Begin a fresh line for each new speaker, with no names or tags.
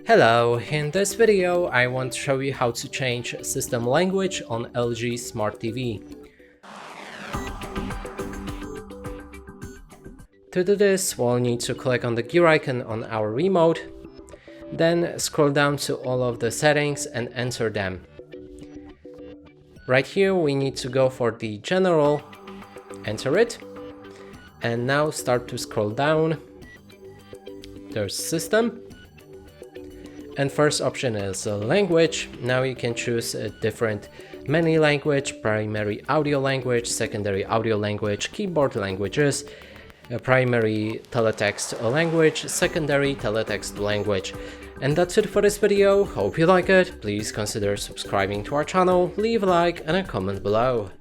Hello, in this video I want to show you how to change system language on LG Smart TV. To do this, we'll need to click on the gear icon on our remote, then scroll down to all of the settings and enter them. Right here we need to go for the general, enter it, and now start to scroll down. There's system. And first option is language. Now you can choose a different menu language, primary audio language, secondary audio language, keyboard languages, a primary teletext language, secondary teletext language. And that's it for this video. Hope you like it. Please consider subscribing to our channel, leave a like and a comment below.